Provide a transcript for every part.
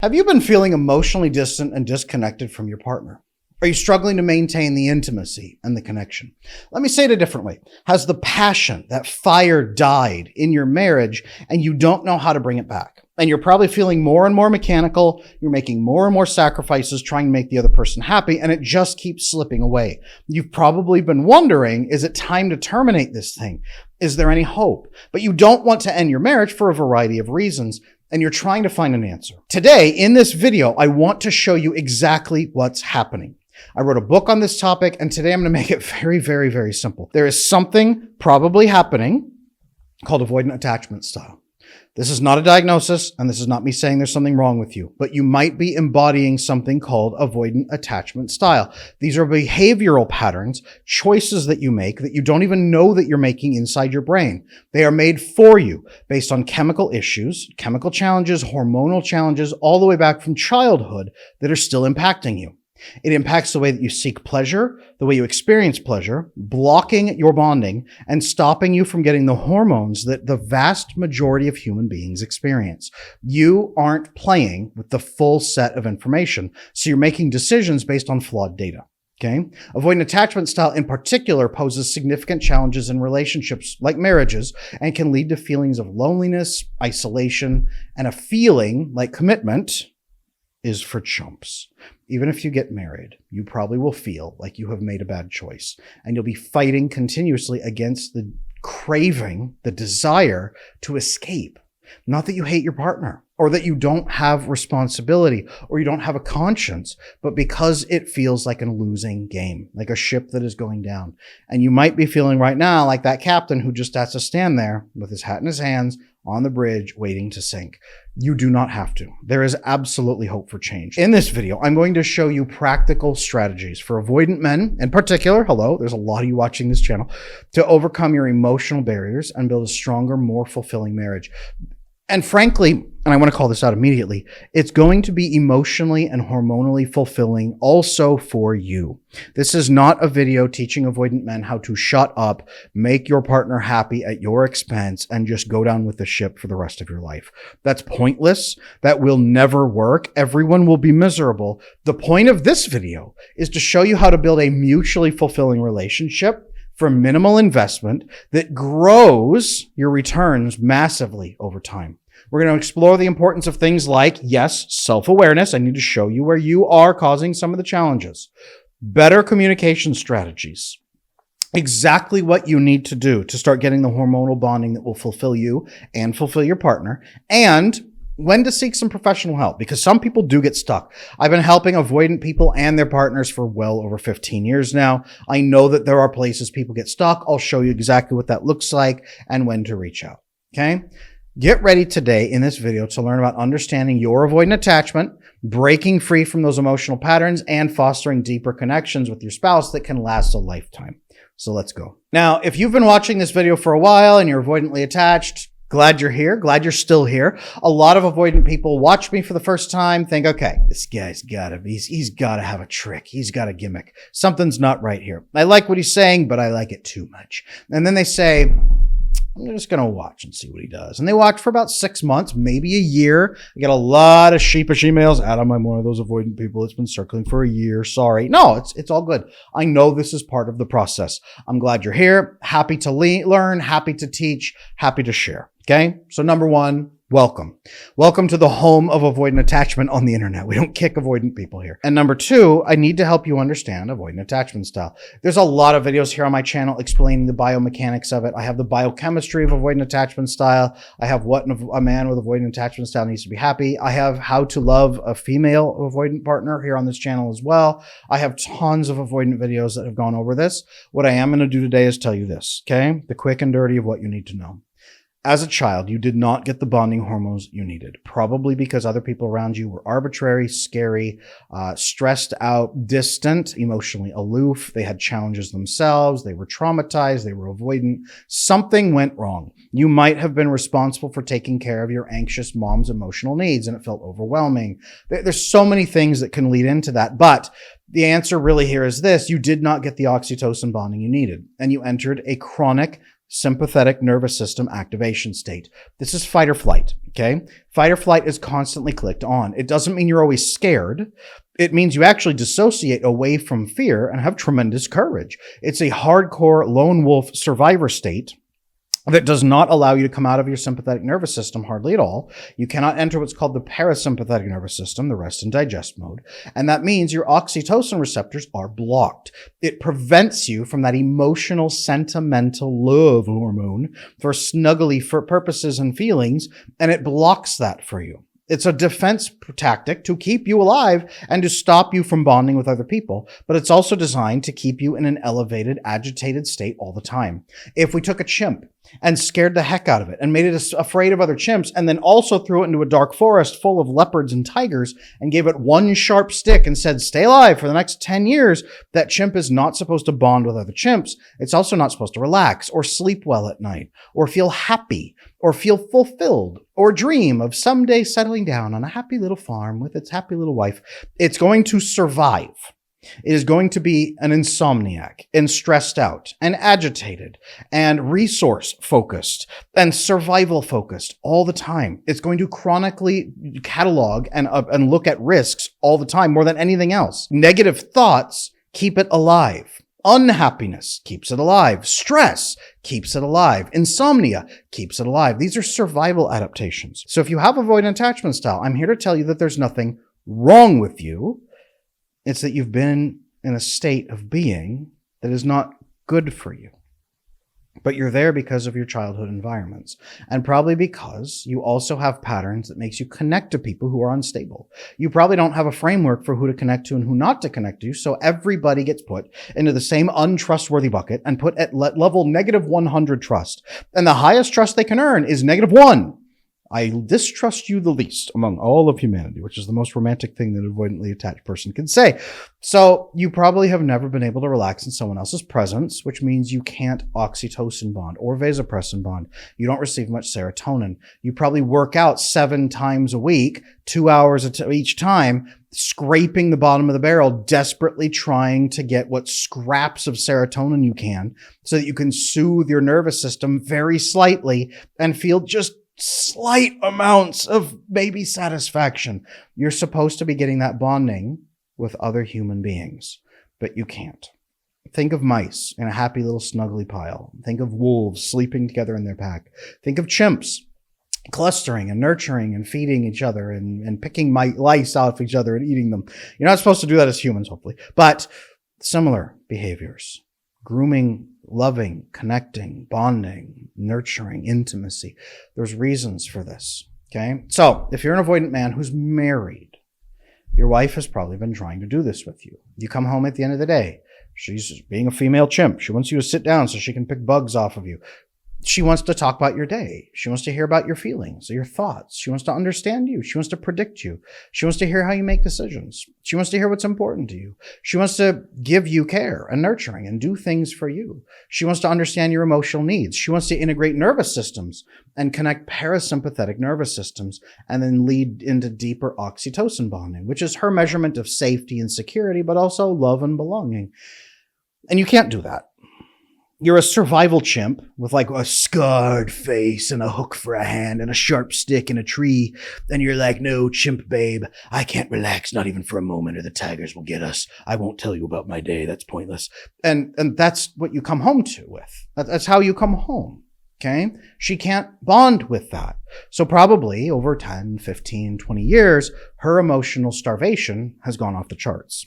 Have you been feeling emotionally distant and disconnected from your partner? Are you struggling to maintain the intimacy and the connection? Let me say it a different way. Has the passion, that fire died in your marriage and you don't know how to bring it back? And you're probably feeling more and more mechanical. You're making more and more sacrifices trying to make the other person happy, and it just keeps slipping away. You've probably been wondering, is it time to terminate this thing? Is there any hope? But you don't want to end your marriage for a variety of reasons, and you're trying to find an answer. Today, in this video, I want to show you exactly what's happening. I wrote a book on this topic, and today I'm going to make it very, very, very simple. There is something probably happening called avoidant attachment style. This is not a diagnosis, and this is not me saying there's something wrong with you, but you might be embodying something called avoidant attachment style. These are behavioral patterns, choices that you make that you don't even know that you're making inside your brain. They are made for you based on chemical issues, chemical challenges, hormonal challenges, all the way back from childhood that are still impacting you. It impacts the way that you seek pleasure, the way you experience pleasure, blocking your bonding, and stopping you from getting the hormones that the vast majority of human beings experience. You aren't playing with the full set of information, so you're making decisions based on flawed data. Okay? Avoidant attachment style in particular poses significant challenges in relationships like marriages and can lead to feelings of loneliness, isolation, and a feeling like commitment is for chumps. Even if you get married, you probably will feel like you have made a bad choice, and you'll be fighting continuously against the craving, the desire to escape. Not that you hate your partner or that you don't have responsibility or you don't have a conscience, but because it feels like a losing game, like a ship that is going down. And you might be feeling right now like that captain who just has to stand there with his hat in his hands on the bridge waiting to sink. You do not have to. There is absolutely hope for change. In this video, I'm going to show you practical strategies for avoidant men in particular. Hello, there's a lot of you watching this channel, to overcome your emotional barriers and build a stronger, more fulfilling marriage. And frankly, and I want to call this out immediately, it's going to be emotionally and hormonally fulfilling also for you. This is not a video teaching avoidant men how to shut up, make your partner happy at your expense, and just go down with the ship for the rest of your life. That's pointless. That will never work. Everyone will be miserable. The point of this video is to show you how to build a mutually fulfilling relationship for minimal investment that grows your returns massively over time. We're going to explore the importance of things like, yes, self-awareness. I need to show you where you are causing some of the challenges. Better communication strategies. Exactly what you need to do to start getting the hormonal bonding that will fulfill you and fulfill your partner. And when to seek some professional help, because some people do get stuck. I've been helping avoidant people and their partners for well over 15 years now. I know that there are places people get stuck. I'll show you exactly what that looks like and when to reach out. Okay? Get ready today in this video to learn about understanding your avoidant attachment, breaking free from those emotional patterns, and fostering deeper connections with your spouse that can last a lifetime. So let's go. Now, if you've been watching this video for a while and you're avoidantly attached, glad you're here. Glad you're still here. A lot of avoidant people watch me for the first time, think, okay, this guy's he's gotta have a trick. He's got a gimmick. Something's not right here. I like what he's saying, but I like it too much. And then they say, I'm just going to watch and see what he does. And they watch for about 6 months, maybe a year. I get a lot of sheepish emails. Adam, I'm one of those avoidant people that's been circling for a year. Sorry. No, it's all good. I know this is part of the process. I'm glad you're here. Happy to learn, happy to teach, happy to share. Okay. So number one, welcome. Welcome to the home of avoidant attachment on the internet. We don't kick avoidant people here. And number two, I need to help you understand avoidant attachment style. There's a lot of videos here on my channel explaining the biomechanics of it. I have the biochemistry of avoidant attachment style. I have what a man with avoidant attachment style needs to be happy. I have how to love a female avoidant partner here on this channel as well. I have tons of avoidant videos that have gone over this. What I am going to do today is tell you this, okay? The quick and dirty of what you need to know. As a child, you did not get the bonding hormones you needed, probably because other people around you were arbitrary, scary, stressed out, distant, emotionally aloof. They had challenges themselves. They were traumatized. They were avoidant. Something went wrong. You might have been responsible for taking care of your anxious mom's emotional needs, and it felt overwhelming. There's so many things that can lead into that, but the answer really here is this: you did not get the oxytocin bonding you needed, and you entered a chronic sympathetic nervous system activation state. This is fight or flight, okay? Fight or flight is constantly clicked on. It doesn't mean you're always scared. It means you actually dissociate away from fear and have tremendous courage. It's a hardcore lone wolf survivor state that does not allow you to come out of your sympathetic nervous system hardly at all. You cannot enter what's called the parasympathetic nervous system, the rest and digest mode. And that means your oxytocin receptors are blocked. It prevents you from that emotional, sentimental love hormone for snuggly for purposes and feelings, and it blocks that for you. It's a defense tactic to keep you alive and to stop you from bonding with other people, but it's also designed to keep you in an elevated, agitated state all the time. If we took a chimp and scared the heck out of it and made it afraid of other chimps and then also threw it into a dark forest full of leopards and tigers and gave it one sharp stick and said, stay alive for the next 10 years, that chimp is not supposed to bond with other chimps. It's also not supposed to relax or sleep well at night or feel happy or feel fulfilled or dream of someday settling down on a happy little farm with its happy little wife. It's going to survive. It is going to be an insomniac and stressed out and agitated and resource focused and survival focused all the time. It's going to chronically catalog and look at risks all the time more than anything else. Negative thoughts keep it alive. Unhappiness keeps it alive. Stress keeps it alive. Insomnia keeps it alive. These are survival adaptations. So if you have avoidant attachment style, I'm here to tell you that there's nothing wrong with you. It's that you've been in a state of being that is not good for you. But you're there because of your childhood environments, and probably because you also have patterns that makes you connect to people who are unstable. You probably don't have a framework for who to connect to and who not to connect to, so everybody gets put into the same untrustworthy bucket and put at level negative 100 trust. And the highest trust they can earn is negative 1. I distrust you the least among all of humanity, which is the most romantic thing that an avoidantly attached person can say. So you probably have never been able to relax in someone else's presence, which means you can't oxytocin bond or vasopressin bond. You don't receive much serotonin. You probably work out 7 times a week, 2 hours each time, scraping the bottom of the barrel, desperately trying to get what scraps of serotonin you can so that you can soothe your nervous system very slightly and feel just slight amounts of maybe satisfaction. You're supposed to be getting that bonding with other human beings, but you can't. Think of mice in a happy little snuggly pile. Think of wolves sleeping together in their pack. Think of chimps clustering and nurturing and feeding each other and picking lice off each other and eating them. You're not supposed to do that as humans, hopefully, but similar behaviors. Grooming, loving, connecting, bonding, nurturing, intimacy. There's reasons for this, okay? So if you're an avoidant man who's married, your wife has probably been trying to do this with you. You come home at the end of the day. She's being a female chimp. She wants you to sit down so she can pick bugs off of you. She wants to talk about your day. She wants to hear about your feelings, your thoughts. She wants to understand you. She wants to predict you. She wants to hear how you make decisions. She wants to hear what's important to you. She wants to give you care and nurturing and do things for you. She wants to understand your emotional needs. She wants to integrate nervous systems and connect parasympathetic nervous systems and then lead into deeper oxytocin bonding, which is her measurement of safety and security, but also love and belonging. And you can't do that. You're a survival chimp with like a scarred face and a hook for a hand and a sharp stick and a tree. And you're like, no, chimp babe, I can't relax, not even for a moment, or the tigers will get us. I won't tell you about my day. That's pointless. And that's what you come home to with. That's how you come home. Okay. She can't bond with that. So probably over 10, 15, 20 years, her emotional starvation has gone off the charts.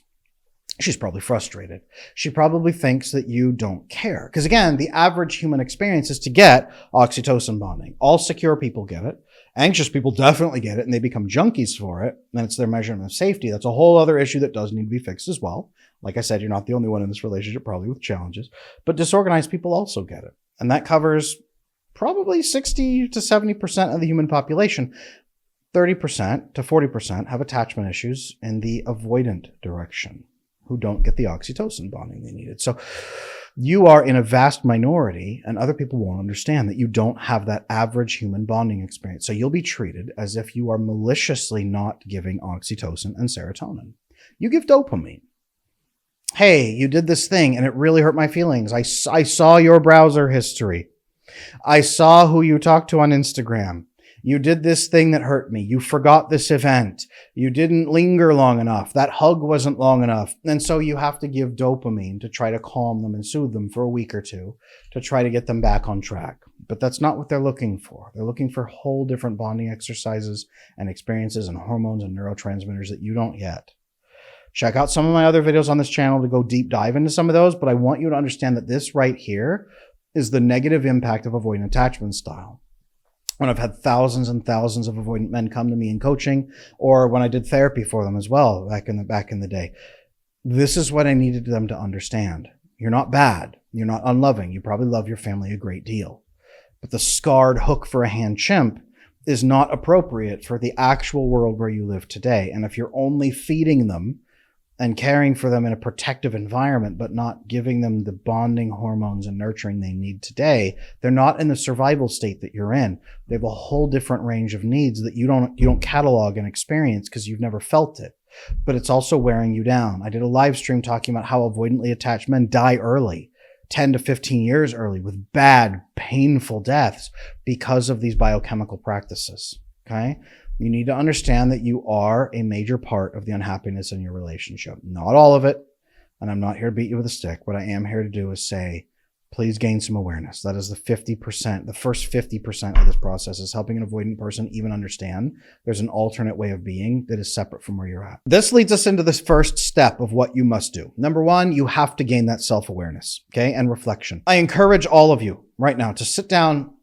She's probably frustrated. She probably thinks that you don't care. Because again, the average human experience is to get oxytocin bonding. All secure people get it. Anxious people definitely get it, and they become junkies for it. And it's their measurement of safety. That's a whole other issue that does need to be fixed as well. Like I said, you're not the only one in this relationship, probably with challenges. But disorganized people also get it. And that covers probably 60 to 70% of the human population. 30% to 40% have attachment issues in the avoidant direction, who don't get the oxytocin bonding they needed. So you are in a vast minority, and other people won't understand that you don't have that average human bonding experience. So you'll be treated as if you are maliciously not giving oxytocin and serotonin. You give dopamine. Hey, you did this thing and it really hurt my feelings. I saw your browser history. I saw who you talked to on Instagram. You did this thing that hurt me. You forgot this event. You didn't linger long enough. That hug wasn't long enough. And so you have to give dopamine to try to calm them and soothe them for a week or two to try to get them back on track. But that's not what they're looking for. They're looking for whole different bonding exercises and experiences and hormones and neurotransmitters that you don't yet. Check out some of my other videos on this channel to go deep dive into some of those. But I want you to understand that this right here is the negative impact of avoidant attachment style. When I've had thousands and thousands of avoidant men come to me in coaching, or when I did therapy for them as well back in the day, this is what I needed them to understand. You're not bad. You're not unloving. You probably love your family a great deal. But the scarred hook for a hand chimp is not appropriate for the actual world where you live today. And if you're only feeding them and caring for them in a protective environment, but not giving them the bonding hormones and nurturing they need today, they're not in the survival state that you're in. They have a whole different range of needs that you don't catalog and experience because you've never felt it. But it's also wearing you down. I did a live stream talking about how avoidantly attached men die early, 10 to 15 years early, with bad, painful deaths because of these biochemical practices. Okay? You need to understand that you are a major part of the unhappiness in your relationship. Not all of it. And I'm not here to beat you with a stick. What I am here to do is say, please gain some awareness. That is the 50%. The first 50% of this process is helping an avoidant person even understand there's an alternate way of being that is separate from where you're at. This leads us into this first step of what you must do. Number one, you have to gain that self-awareness, okay, and reflection. I encourage all of you right now to sit down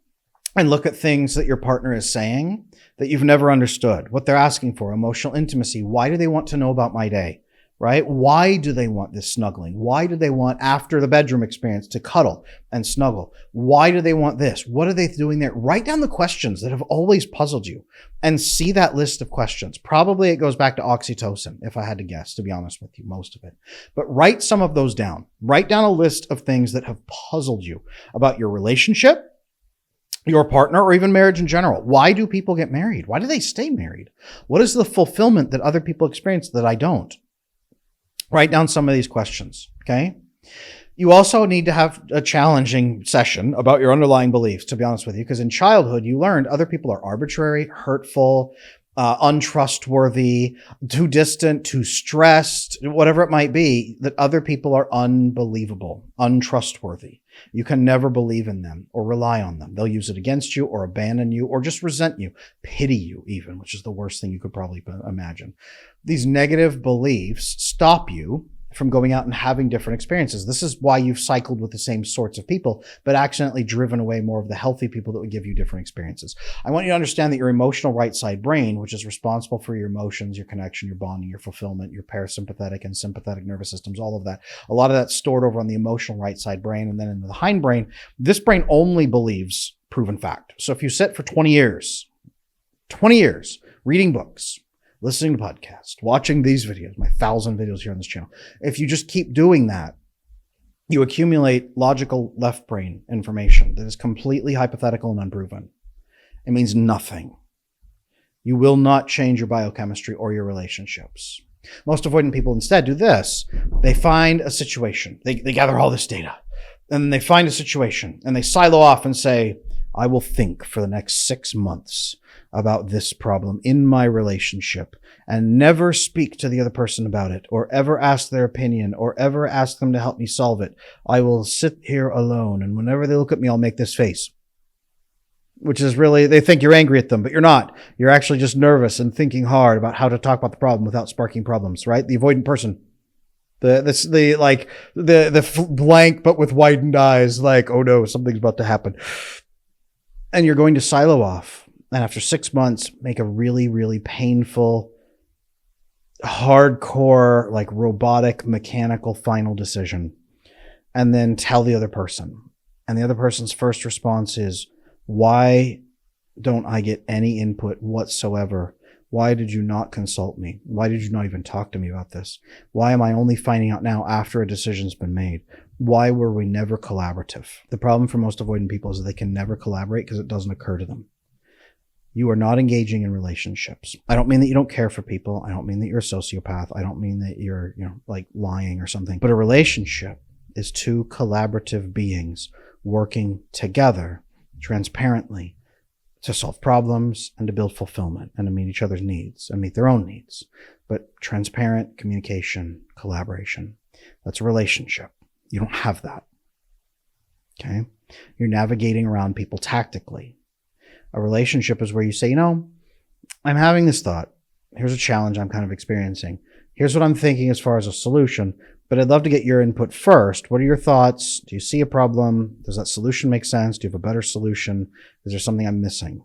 and look at things that your partner is saying that you've never understood, what they're asking for, emotional intimacy. Why do they want to know about my day, right? Why do they want this snuggling? Why do they want, after the bedroom experience, to cuddle and snuggle? Why do they want this? What are they doing there? Write down the questions that have always puzzled you and see that list of questions. Probably it goes back to oxytocin, if I had to guess, to be honest with you, most of it. But write some of those down. Write down a list of things that have puzzled you about your relationship, your partner, or even marriage in general. Why do people get married? Why do they stay married? What is the fulfillment that other people experience that I don't? Write down some of these questions, okay? You also need to have a challenging session about your underlying beliefs, to be honest with you, because in childhood, you learned other people are arbitrary, hurtful, untrustworthy, too distant, too stressed, whatever it might be, that other people are unbelievable, untrustworthy. You can never believe in them or rely on them. They'll use it against you or abandon you or just resent you, pity you even, which is the worst thing you could probably imagine. These negative beliefs stop you from going out and having different experiences. This is why you've cycled with the same sorts of people, but accidentally driven away more of the healthy people that would give you different experiences. I want you to understand that your emotional right side brain, which is responsible for your emotions, your connection, your bonding, your fulfillment, your parasympathetic and sympathetic nervous systems, all of that. A lot of that's stored over on the emotional right side brain. And then in the hindbrain, this brain only believes proven fact. So if you sit for 20 years, reading books, listening to podcasts, watching these videos, my 1,000 videos here on this channel. If you just keep doing that, you accumulate logical left brain information that is completely hypothetical and unproven. It means nothing. You will not change your biochemistry or your relationships. Most avoidant people instead do this. They find a situation. They gather all this data. And then they find a situation and they silo off and say, I will think for the next 6 months about this problem in my relationship and never speak to the other person about it or ever ask their opinion or ever ask them to help me solve it. I will sit here alone. And whenever they look at me, I'll make this face, which is really, they think you're angry at them, but you're not. You're actually just nervous and thinking hard about how to talk about the problem without sparking problems, right? The avoidant person. The blank, but with widened eyes, like, oh no, something's about to happen. And you're going to silo off. And after 6 months, make a really, really painful, hardcore, like robotic, mechanical final decision. And then tell the other person. And the other person's first response is, why don't I get any input whatsoever? Why did you not consult me? Why did you not even talk to me about this? Why am I only finding out now after a decision's been made? Why were we never collaborative? The problem for most avoidant people is that they can never collaborate because it doesn't occur to them. You are not engaging in relationships. I don't mean that you don't care for people. I don't mean that you're a sociopath. I don't mean that you're, like lying or something. But a relationship is two collaborative beings working together transparently, to solve problems and to build fulfillment and to meet each other's needs and meet their own needs. But transparent communication, collaboration, that's a relationship. You don't have that. Okay? You're navigating around people tactically. A relationship is where you say, I'm having this thought. Here's a challenge I'm kind of experiencing. Here's what I'm thinking as far as a solution, but I'd love to get your input first. What are your thoughts? Do you see a problem? Does that solution make sense? Do you have a better solution? Is there something I'm missing?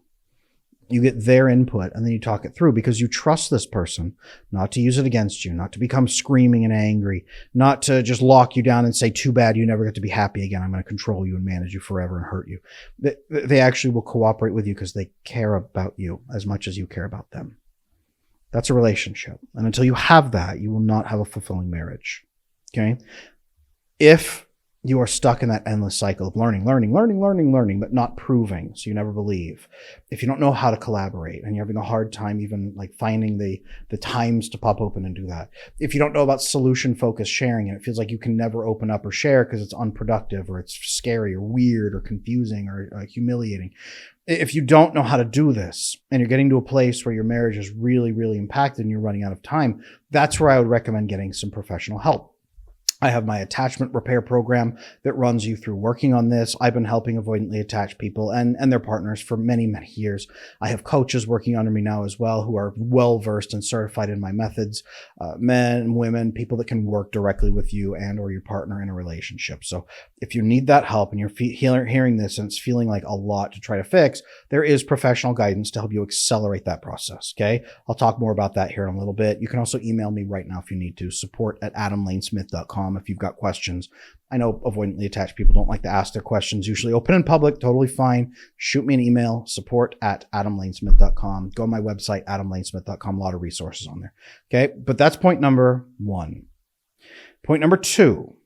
You get their input and then you talk it through because you trust this person not to use it against you, not to become screaming and angry, not to just lock you down and say, too bad, you never get to be happy again. I'm going to control you and manage you forever and hurt you. They actually will cooperate with you because they care about you as much as you care about them. That's a relationship. And until you have that, you will not have a fulfilling marriage. Okay? If you are stuck in that endless cycle of learning, but not proving, so you never believe. If you don't know how to collaborate and you're having a hard time even like finding the times to pop open and do that. If you don't know about solution-focused sharing and it feels like you can never open up or share because it's unproductive or it's scary or weird or confusing or humiliating. If you don't know how to do this and you're getting to a place where your marriage is really, really impacted and you're running out of time, that's where I would recommend getting some professional help. I have my attachment repair program that runs you through working on this. I've been helping avoidantly attached people and their partners for many, many years. I have coaches working under me now as well who are well-versed and certified in my methods, men, women, people that can work directly with you and or your partner in a relationship. So if you need that help and you're hearing this and it's feeling like a lot to try to fix, there is professional guidance to help you accelerate that process, okay? I'll talk more about that here in a little bit. You can also email me right now if you need to, support@adamlanesmith.com if you've got questions. I know avoidantly attached people don't like to ask their questions, usually open in public, totally fine. Shoot me an email, support@adamlanesmith.com. Go to my website, adamlanesmith.com, a lot of resources on there, okay? But that's point number one. Point number two,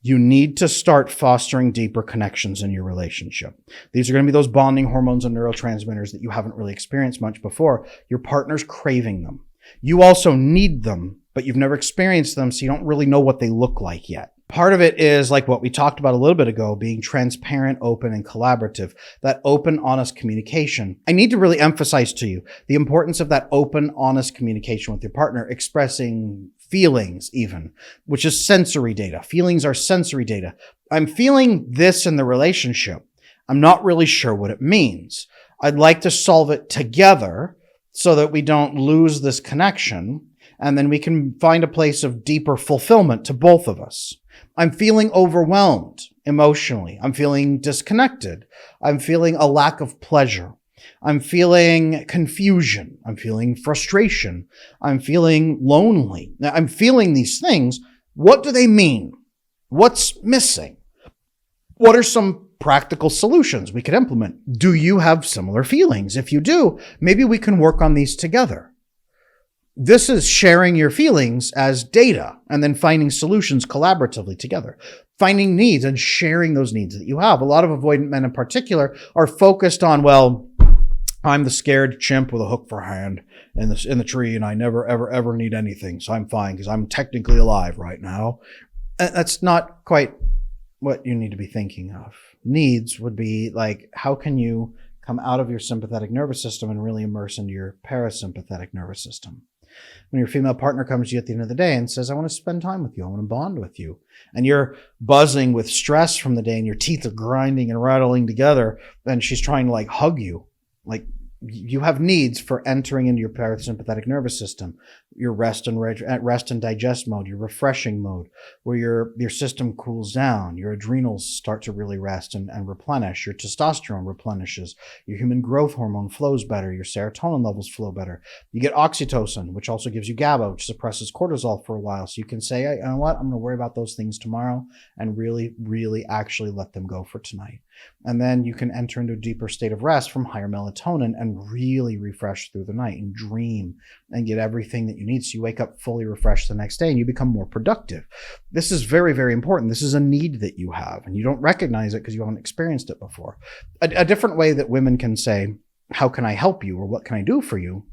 you need to start fostering deeper connections in your relationship. These are going to be those bonding hormones and neurotransmitters that you haven't really experienced much before. Your partner's craving them. You also need them, but you've never experienced them, so you don't really know what they look like yet. Part of it is like what we talked about a little bit ago, being transparent, open, and collaborative. That open, honest communication. I need to really emphasize to you the importance of that open, honest communication with your partner, expressing feelings even, which is sensory data. Feelings are sensory data. I'm feeling this in the relationship. I'm not really sure what it means. I'd like to solve it together so that we don't lose this connection. And then we can find a place of deeper fulfillment to both of us. I'm feeling overwhelmed emotionally. I'm feeling disconnected. I'm feeling a lack of pleasure. I'm feeling confusion. I'm feeling frustration. I'm feeling lonely. Now, I'm feeling these things. What do they mean? What's missing? What are some practical solutions we could implement? Do you have similar feelings? If you do, maybe we can work on these together. This is sharing your feelings as data and then finding solutions collaboratively together, finding needs and sharing those needs that you have. A lot of avoidant men in particular are focused on, well, I'm the scared chimp with a hook for a hand in the tree and I never, ever, ever need anything. So I'm fine because I'm technically alive right now. And that's not quite what you need to be thinking of. Needs would be like, how can you come out of your sympathetic nervous system and really immerse into your parasympathetic nervous system? When your female partner comes to you at the end of the day and says, I want to spend time with you, I want to bond with you, and you're buzzing with stress from the day and your teeth are grinding and rattling together, and she's trying to like hug you, like you have needs for entering into your parasympathetic nervous system, your rest and digest mode, your refreshing mode, where your system cools down, your adrenals start to really rest and replenish, your testosterone replenishes, your human growth hormone flows better, your serotonin levels flow better. You get oxytocin, which also gives you GABA, which suppresses cortisol for a while. So you can say, hey, you know what, I'm going to worry about those things tomorrow and really, really actually let them go for tonight. And then you can enter into a deeper state of rest from higher melatonin and really refresh through the night and dream and get everything that you need. So you wake up fully refreshed the next day and you become more productive. This is very, very important. This is a need that you have and you don't recognize it because you haven't experienced it before. A different way that women can say, how can I help you? Or what can I do for you?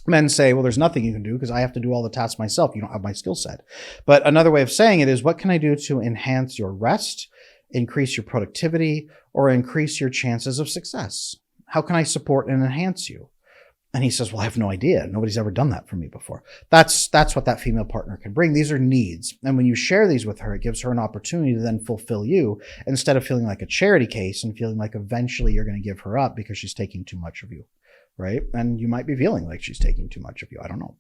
Men say, well, there's nothing you can do because I have to do all the tasks myself. You don't have my skill set. But another way of saying it is, what can I do to enhance your rest, increase your productivity, or increase your chances of success? How can I support and enhance you? And he says, well, I have no idea. Nobody's ever done that for me before. That's what that female partner can bring. These are needs. And when you share these with her, it gives her an opportunity to then fulfill you instead of feeling like a charity case and feeling like eventually you're going to give her up because she's taking too much of you, right? And you might be feeling like she's taking too much of you. I don't know.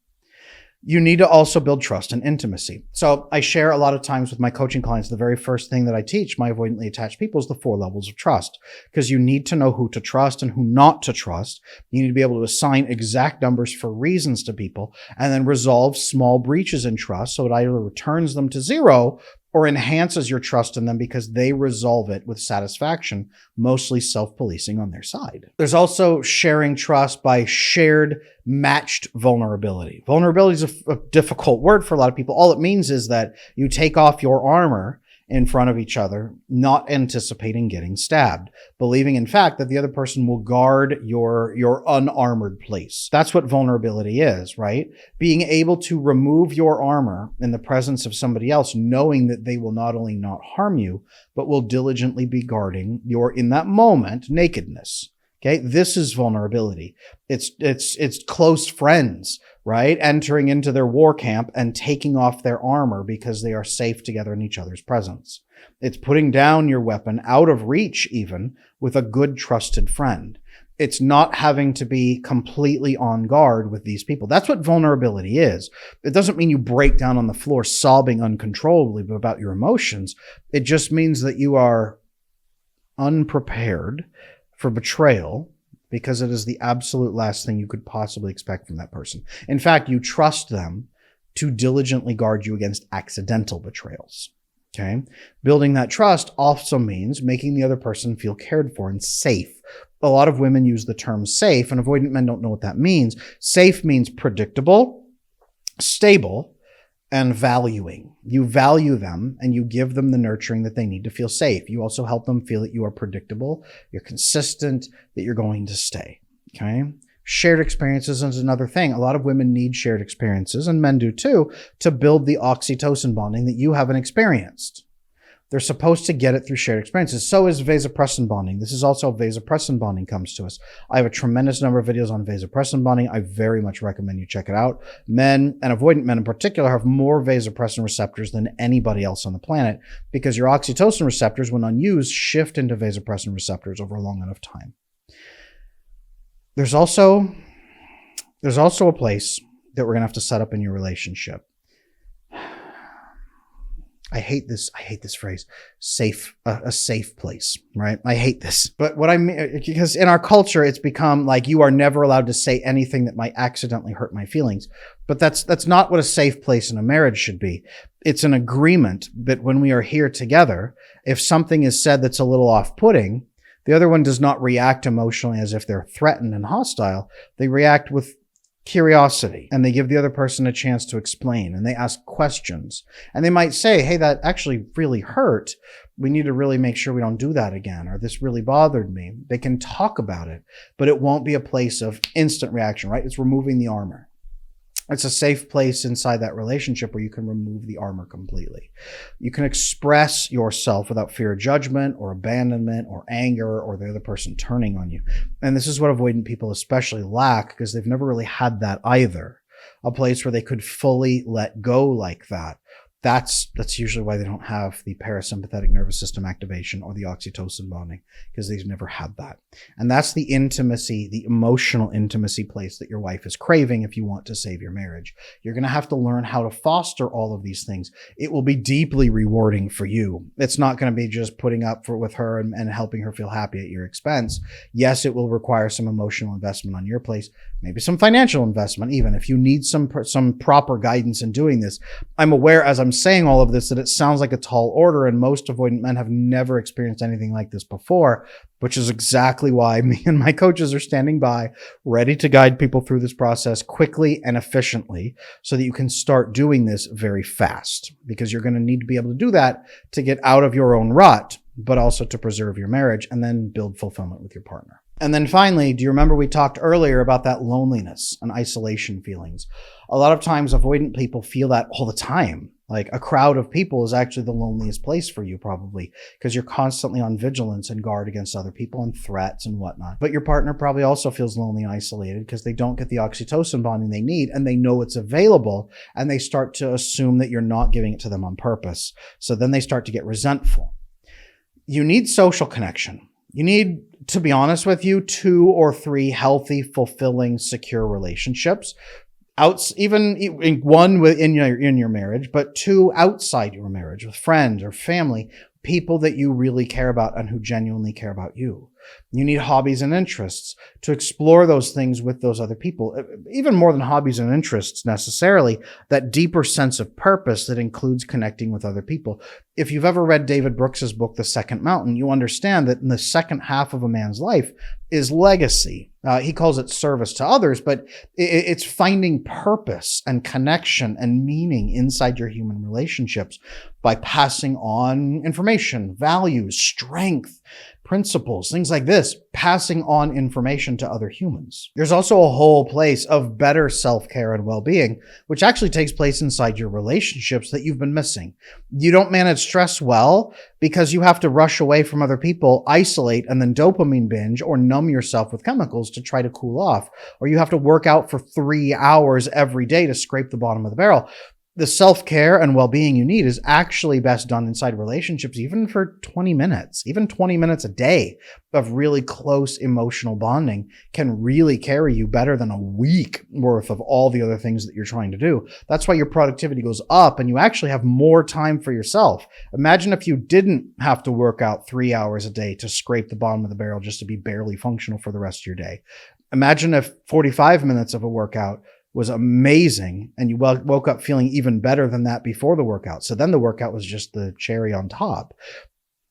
You need to also build trust and intimacy. So I share a lot of times with my coaching clients, the very first thing that I teach my avoidantly attached people is the 4 levels of trust, because you need to know who to trust and who not to trust. You need to be able to assign exact numbers for reasons to people and then resolve small breaches in trust. So it either returns them to 0 or enhances your trust in them because they resolve it with satisfaction, mostly self-policing on their side. There's also sharing trust by shared matched vulnerability. Vulnerability is a difficult word for a lot of people. All it means is that you take off your armor in front of each other, not anticipating getting stabbed, believing in fact that the other person will guard your unarmored place. That's what vulnerability is, right? Being able to remove your armor in the presence of somebody else, knowing that they will not only not harm you, but will diligently be guarding your, in that moment, nakedness. Okay, this is vulnerability. It's close friends, right? Entering into their war camp and taking off their armor because they are safe together in each other's presence. It's putting down your weapon out of reach, even with a good, trusted friend. It's not having to be completely on guard with these people. That's what vulnerability is. It doesn't mean you break down on the floor sobbing uncontrollably about your emotions. It just means that you are unprepared for betrayal, because it is the absolute last thing you could possibly expect from that person. In fact, you trust them to diligently guard you against accidental betrayals. Okay. Building that trust also means making the other person feel cared for and safe. A lot of women use the term safe, and avoidant men don't know what that means. Safe means predictable, stable, and valuing. You value them and you give them the nurturing that they need to feel safe. You also help them feel that you are predictable, you're consistent, that you're going to stay. Okay. Shared experiences is another thing. A lot of women need shared experiences, and men do too, to build the oxytocin bonding that you haven't experienced. They're supposed to get it through shared experiences. So is vasopressin bonding. This is also how vasopressin bonding comes to us. I have a tremendous number of videos on vasopressin bonding. I very much recommend you check it out. Men, and avoidant men in particular, have more vasopressin receptors than anybody else on the planet because your oxytocin receptors, when unused, shift into vasopressin receptors over a long enough time. There's also a place that we're going to have to set up in your relationship. I hate this phrase, safe, a safe place, right? I hate this. But what I mean, because in our culture, it's become like you are never allowed to say anything that might accidentally hurt my feelings. But that's not what a safe place in a marriage should be. It's an agreement that when we are here together, if something is said that's a little off-putting, the other one does not react emotionally as if they're threatened and hostile. They react with curiosity, and they give the other person a chance to explain, and they ask questions, and they might say, hey, that actually really hurt. We need to really make sure we don't do that again, or this really bothered me. They can talk about it, but it won't be a place of instant reaction, right? It's removing the armor. It's a safe place inside that relationship where you can remove the armor completely. You can express yourself without fear of judgment or abandonment or anger or the other person turning on you. And this is what avoidant people especially lack, because they've never really had that either. A place where they could fully let go like that. That's usually why they don't have the parasympathetic nervous system activation or the oxytocin bonding, because they've never had that. And that's the intimacy, the emotional intimacy place that your wife is craving if you want to save your marriage. You're going to have to learn how to foster all of these things. It will be deeply rewarding for you. It's not going to be just putting up with her and helping her feel happy at your expense. Yes, it will require some emotional investment on your place, maybe some financial investment, even if you need some proper guidance in doing this. I'm aware, as I'm saying all of this, that it sounds like a tall order, and most avoidant men have never experienced anything like this before, which is exactly why me and my coaches are standing by, ready to guide people through this process quickly and efficiently so that you can start doing this very fast, because you're going to need to be able to do that to get out of your own rut, but also to preserve your marriage and then build fulfillment with your partner. And then finally, do you remember we talked earlier about that loneliness and isolation feelings? A lot of times avoidant people feel that all the time. Like a crowd of people is actually the loneliest place for you probably, because you're constantly on vigilance and guard against other people and threats and whatnot. But your partner probably also feels lonely and isolated because they don't get the oxytocin bonding they need, and they know it's available, and they start to assume that you're not giving it to them on purpose. So then they start to get resentful. You need social connection. You need, to be honest with you, 2 or 3 healthy, fulfilling, secure relationships. Even in one within your marriage, but 2 outside your marriage with friends or family, people that you really care about and who genuinely care about you. You need hobbies and interests to explore those things with those other people. Even more than hobbies and interests necessarily, that deeper sense of purpose that includes connecting with other people. If you've ever read David Brooks's book, The Second Mountain, you understand that in the second half of a man's life is legacy. He calls it service to others, but it's finding purpose and connection and meaning inside your human relationships by passing on information, values, strength, principles, things like this, passing on information to other humans. There's also a whole place of better self-care and well-being, which actually takes place inside your relationships that you've been missing. You don't manage stress well because you have to rush away from other people, isolate, and then dopamine binge or numb yourself with chemicals to try to cool off. Or you have to work out for 3 hours every day to scrape the bottom of the barrel. The self-care and well-being you need is actually best done inside relationships, even for 20 minutes, even 20 minutes a day of really close emotional bonding can really carry you better than a week worth of all the other things that you're trying to do. That's why your productivity goes up and you actually have more time for yourself. Imagine if you didn't have to work out 3 hours a day to scrape the bottom of the barrel just to be barely functional for the rest of your day. Imagine if 45 minutes of a workout was amazing and you woke up feeling even better than that before the workout. So then the workout was just the cherry on top.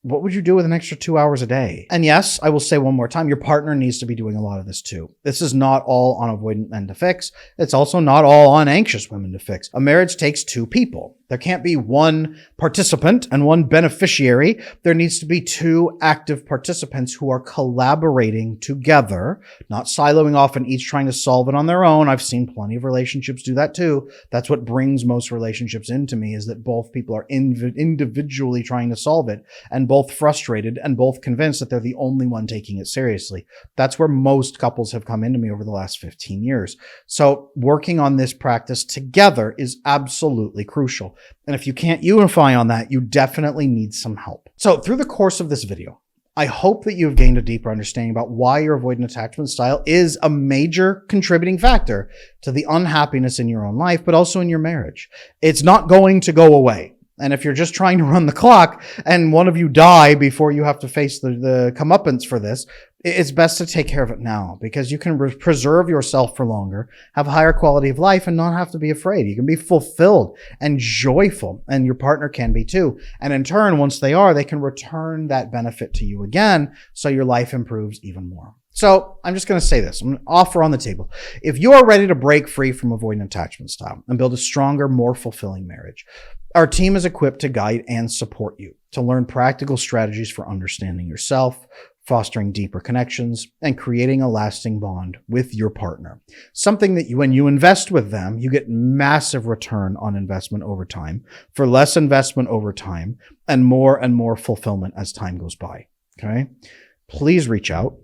What would you do with an extra 2 hours a day? And yes, I will say one more time, your partner needs to be doing a lot of this too. This is not all on avoidant men to fix. It's also not all on anxious women to fix. A marriage takes 2 people. There can't be one participant and one beneficiary. There needs to be 2 active participants who are collaborating together, not siloing off and each trying to solve it on their own. I've seen plenty of relationships do that too. That's what brings most relationships into me, is that both people are individually trying to solve it and both frustrated and both convinced that they're the only one taking it seriously. That's where most couples have come into me over the last 15 years. So working on this practice together is absolutely crucial. And if you can't unify on that, you definitely need some help. So through the course of this video, I hope that you've gained a deeper understanding about why your avoidant attachment style is a major contributing factor to the unhappiness in your own life, but also in your marriage. It's not going to go away. And if you're just trying to run the clock and one of you die before you have to face the comeuppance for this, it's best to take care of it now, because you can preserve yourself for longer, have a higher quality of life, and not have to be afraid. You can be fulfilled and joyful, and your partner can be too. And in turn, once they are, they can return that benefit to you again, so your life improves even more. So I'm just going to say this. I'm going to offer on the table. If you are ready to break free from avoidant attachment style and build a stronger, more fulfilling marriage, our team is equipped to guide and support you to learn practical strategies for understanding yourself, fostering deeper connections, and creating a lasting bond with your partner. Something that when you invest with them, you get massive return on investment over time, for less investment over time, and more fulfillment as time goes by. Okay? Please reach out.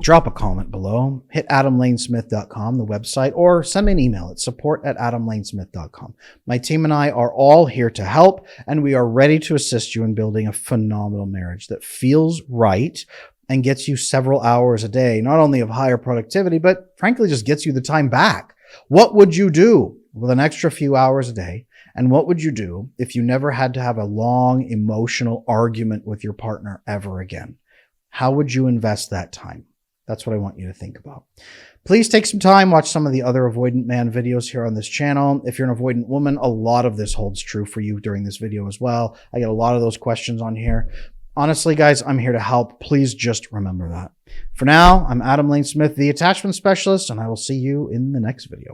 Drop a comment below, hit adamlanesmith.com, the website, or send me an email at support@adamlanesmith.com. My team and I are all here to help, and we are ready to assist you in building a phenomenal marriage that feels right and gets you several hours a day, not only of higher productivity, but frankly, just gets you the time back. What would you do with an extra few hours a day? And what would you do if you never had to have a long emotional argument with your partner ever again? How would you invest that time? That's what I want you to think about. Please take some time, watch some of the other Avoidant Man videos here on this channel. If you're an avoidant woman, a lot of this holds true for you during this video as well. I get a lot of those questions on here. Honestly, guys, I'm here to help. Please just remember that. For now, I'm Adam Lane Smith, the attachment specialist, and I will see you in the next video.